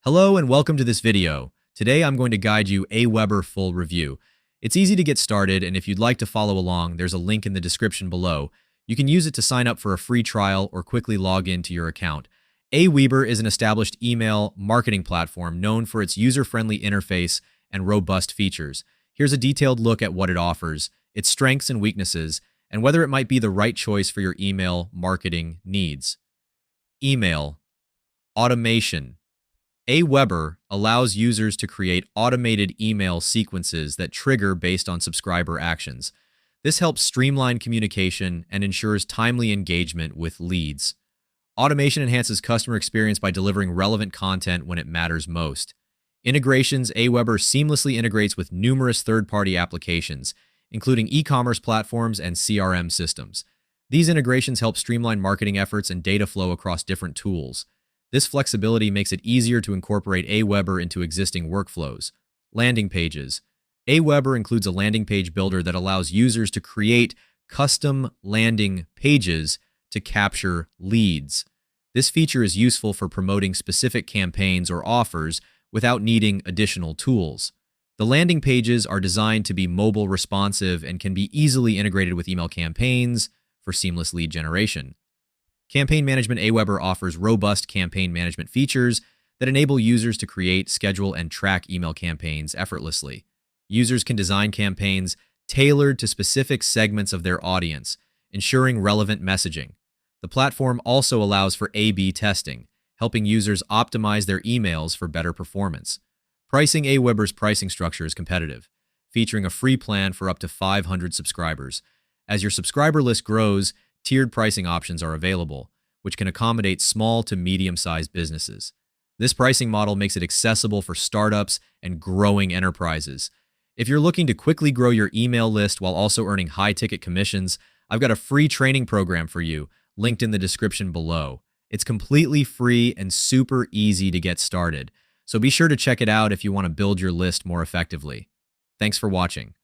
Hello and welcome to this video. Today I'm going to guide you AWeber full review. It's easy to get started, and if you'd like to follow along, there's a link in the description below. You can use it to sign up for a free trial or quickly log into your account. AWeber is an established email marketing platform known for its user-friendly interface and robust features. Here's a detailed look at what it offers, its strengths and weaknesses, and whether it might be the right choice for your email marketing needs. Email automation. AWeber allows users to create automated email sequences that trigger based on subscriber actions. This helps streamline communication and ensures timely engagement with leads. Automation enhances customer experience by delivering relevant content when it matters most. Integrations. AWeber seamlessly integrates with numerous third-party applications, including e-commerce platforms and CRM systems. These integrations help streamline marketing efforts and data flow across different tools. This flexibility makes it easier to incorporate AWeber into existing workflows. Landing pages. AWeber includes a landing page builder that allows users to create custom landing pages to capture leads. This feature is useful for promoting specific campaigns or offers without needing additional tools. The landing pages are designed to be mobile responsive and can be easily integrated with email campaigns for seamless lead generation. Campaign management. AWeber offers robust campaign management features that enable users to create, schedule, and track email campaigns effortlessly. Users can design campaigns tailored to specific segments of their audience, ensuring relevant messaging. The platform also allows for A/B testing, helping users optimize their emails for better performance. Pricing. AWeber's pricing structure is competitive, featuring a free plan for up to 500 subscribers. As your subscriber list grows, tiered pricing options are available, which can accommodate small to medium-sized businesses. This pricing model makes it accessible for startups and growing enterprises. If you're looking to quickly grow your email list while also earning high-ticket commissions, I've got a free training program for you, linked in the description below. It's completely free and super easy to get started, so be sure to check it out if you want to build your list more effectively. Thanks for watching.